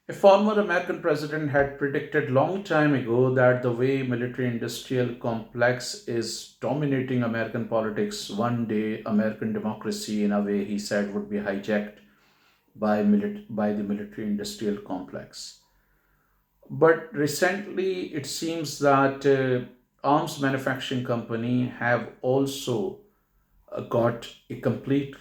A former American president had predicted long time ago that the way military industrial complex is dominating American politics, one day American democracy, in a way he said, would be hijacked by the military industrial complex. But recently, it seems that arms manufacturing company have also got a complete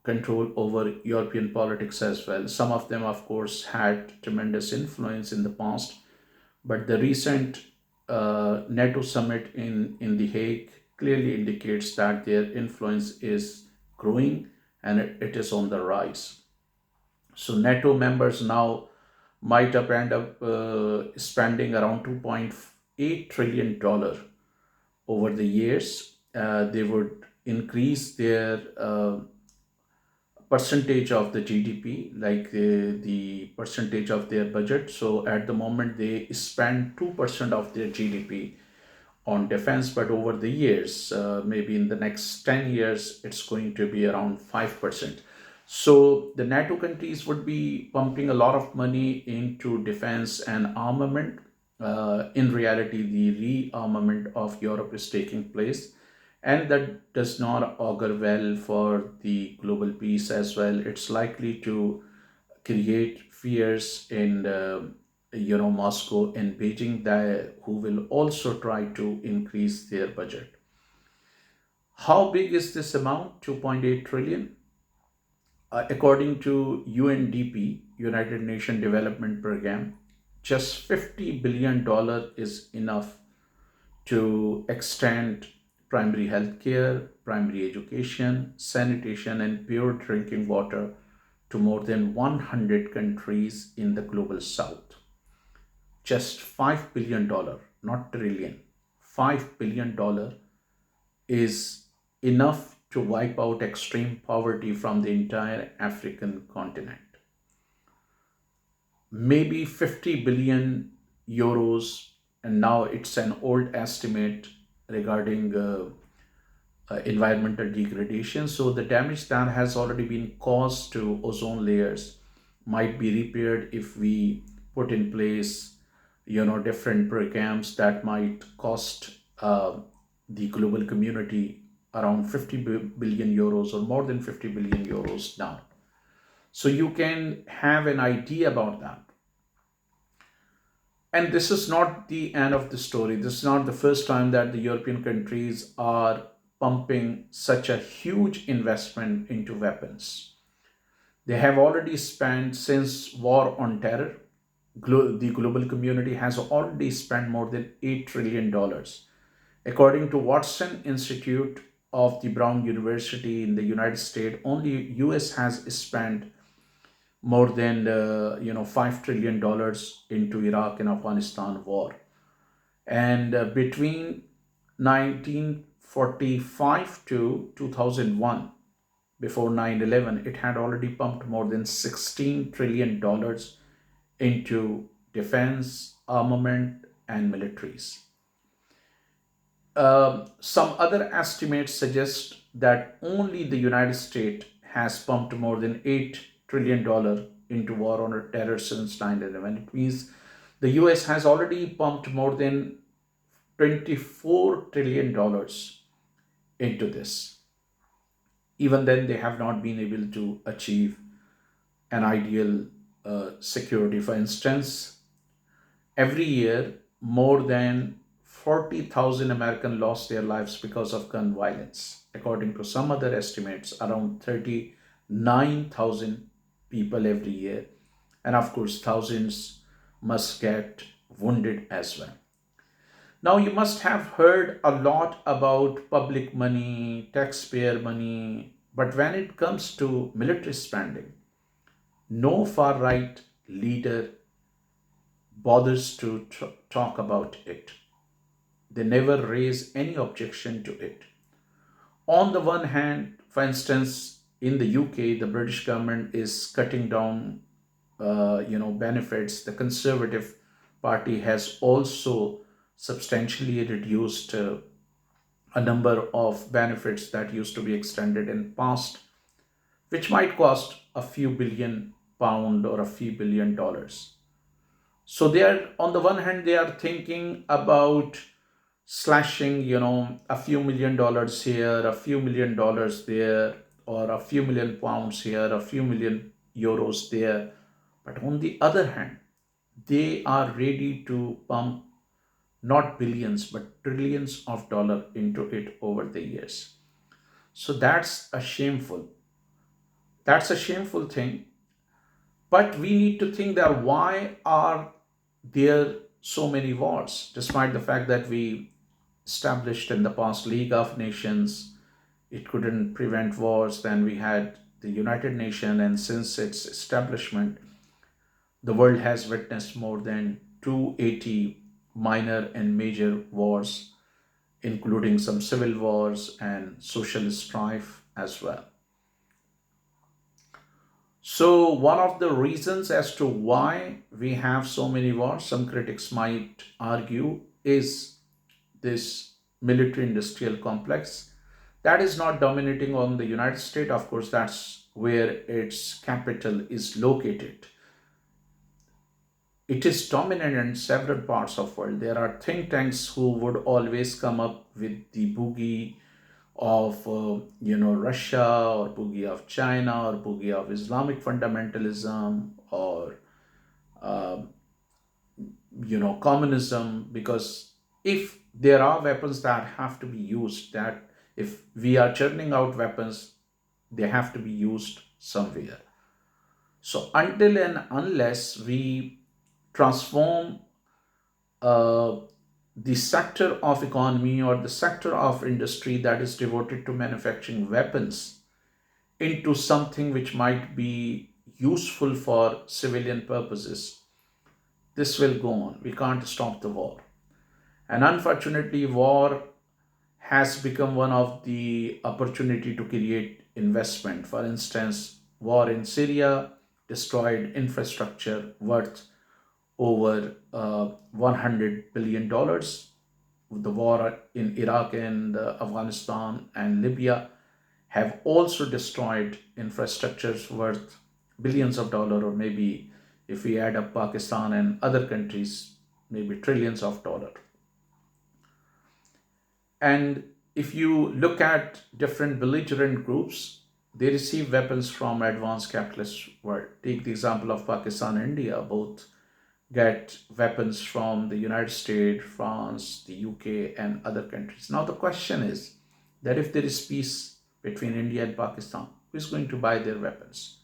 control over European politics as well. Some of them, of course, had tremendous influence in the past, but the recent NATO summit in The Hague clearly indicates that their influence is growing and it is on the rise. So NATO members now might up end up spending around $2.8 trillion over the years. They would increase their percentage of the GDP, like the percentage of their budget. So at the moment, they spend 2% of their GDP on defense, but over the years, maybe in the next 10 years, it's going to be around 5%. So the NATO countries would be pumping a lot of money into defense and armament. In reality, the rearmament of Europe is taking place, and that does not augur well for the global peace as well. It's likely to create fears in Moscow and Beijing, that who will also try to increase their budget. How big is this amount? 2.8 trillion. According to UNDP, United Nations Development Program, just $50 billion is enough to extend primary healthcare, primary education, sanitation, and pure drinking water to more than 100 countries in the global south. Just $5 billion, not trillion, $5 billion is enough to wipe out extreme poverty from the entire African continent. Maybe 50 billion euros, and now it's an old estimate regarding environmental degradation. So the damage that has already been caused to ozone layers might be repaired if we put in place, different programs that might cost the global community around 50 billion euros or more than 50 billion euros now. So you can have an idea about that. And this is not the end of the story. This is not the first time that the European countries are pumping such a huge investment into weapons. They have already spent, since war on terror, the global community has already spent more than $8 trillion. According to Watson Institute of the Brown University in the United States, only US has spent more than $5 trillion into Iraq and Afghanistan war. And between 1945 to 2001, before 9/11, it had already pumped more than $16 trillion into defense, armament, and militaries. Some other estimates suggest that only the United States has pumped more than $8 trillion into war on terror since 9/11. It means the US has already pumped more than $24 trillion into this. Even then, they have not been able to achieve an ideal security. For instance, every year, more than 40,000 Americans lost their lives because of gun violence. According to some other estimates, around 39,000 people every year. And of course, thousands must get wounded as well. Now, you must have heard a lot about public money, taxpayer money, but when it comes to military spending, no far right leader bothers to talk about it. They never raise any objection to it. On the one hand, for instance, in the UK, the British government is cutting down, benefits. The Conservative Party has also substantially reduced a number of benefits that used to be extended in past, which might cost a few billion pound or a few billion dollars. So they are, on the one hand, they are thinking about slashing, a few $1 million here, a few $1 million there, or a few million pounds here, a few million euros there. But on the other hand, they are ready to pump not billions but trillions of dollars into it over the years. So that's a shameful thing. But we need to think that why are there so many wars, despite the fact that we established in the past League of Nations, it couldn't prevent wars. Then we had the United Nations, and since its establishment, the world has witnessed more than 280 minor and major wars, including some civil wars and social strife as well. So, one of the reasons as to why we have so many wars, some critics might argue, is this military industrial complex that is not dominating on the United States. Of course, that's where its capital is located. It is dominant in several parts of the world. There are think tanks who would always come up with the boogie of Russia, or boogie of China, or boogie of Islamic fundamentalism, or uh, communism. Because if there are weapons that have to be used, that if we are churning out weapons, they have to be used somewhere. So until and unless we transform uh, the sector of economy or the sector of industry that is devoted to manufacturing weapons into something which might be useful for civilian purposes, this will go on. We can't stop the war. And unfortunately, war has become one of the opportunity to create investment. For instance, war in Syria destroyed infrastructure worth over $100 billion. The war in Iraq and Afghanistan and Libya have also destroyed infrastructures worth billions of dollars, or maybe if we add up Pakistan and other countries, maybe trillions of dollars. And if you look at different belligerent groups, they receive weapons from advanced capitalist world. Take the example of Pakistan and India. Both get weapons from the United States, France, the UK, and other countries. Now, the question is that if there is peace between India and Pakistan, who is going to buy their weapons?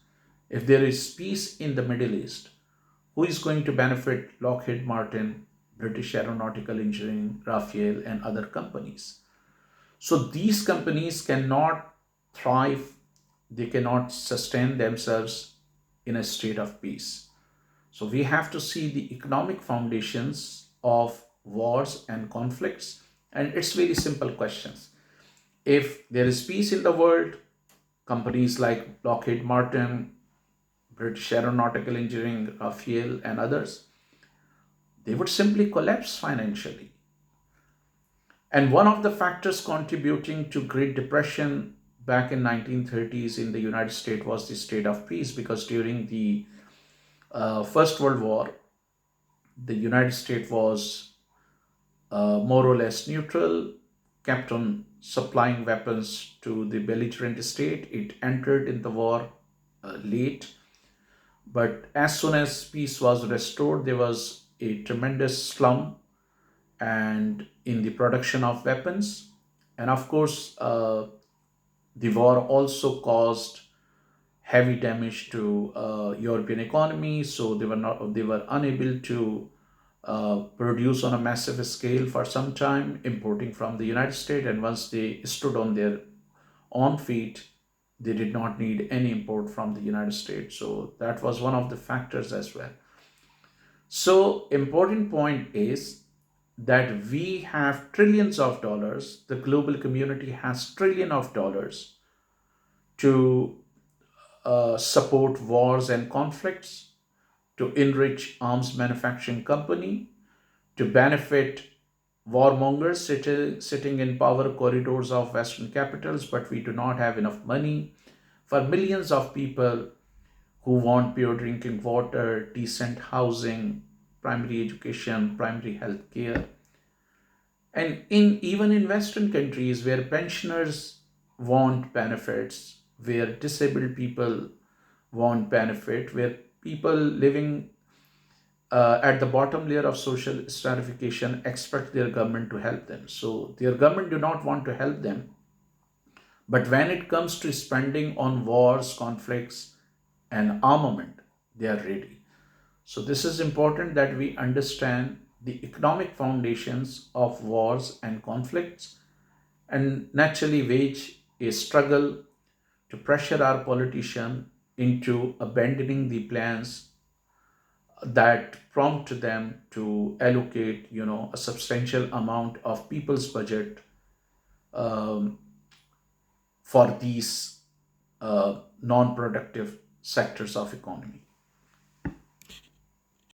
If there is peace in the Middle East, who is going to benefit? Lockheed Martin, British Aeronautical Engineering, Rafael, and other companies. So these companies cannot thrive, they cannot sustain themselves in a state of peace. So we have to see the economic foundations of wars and conflicts. And it's very simple questions. If there is peace in the world, companies like Lockheed Martin, British Aeronautical Engineering, Rafael, and others, they would simply collapse financially. And one of the factors contributing to Great Depression back in 1930s in the United States was the state of peace, because during the First World War, the United States was more or less neutral, kept on supplying weapons to the belligerent state. It entered in the war late, but as soon as peace was restored, there was a tremendous slump and in the production of weapons. And of course, the war also caused heavy damage to European economy, so they were unable to produce on a massive scale for some time, importing from the United States. And once they stood on their own feet, they did not need any import from the United States. So that was one of the factors as well. So important point is that we have trillions of dollars. The global community has trillion of dollars to support wars and conflicts, to enrich arms manufacturing company, to benefit warmongers sitting in power corridors of Western capitals, but we do not have enough money for millions of people who want pure drinking water, decent housing, primary education, primary health care. And in even in Western countries where pensioners want benefits, where disabled people want benefit, where people living at the bottom layer of social stratification expect their government to help them. So their government do not want to help them. But when it comes to spending on wars, conflicts, and armament, they are ready. So this is important that we understand the economic foundations of wars and conflicts and naturally wage a struggle to pressure our politician into abandoning the plans that prompt them to allocate, a substantial amount of people's budget um, for these non-productive sectors of economy.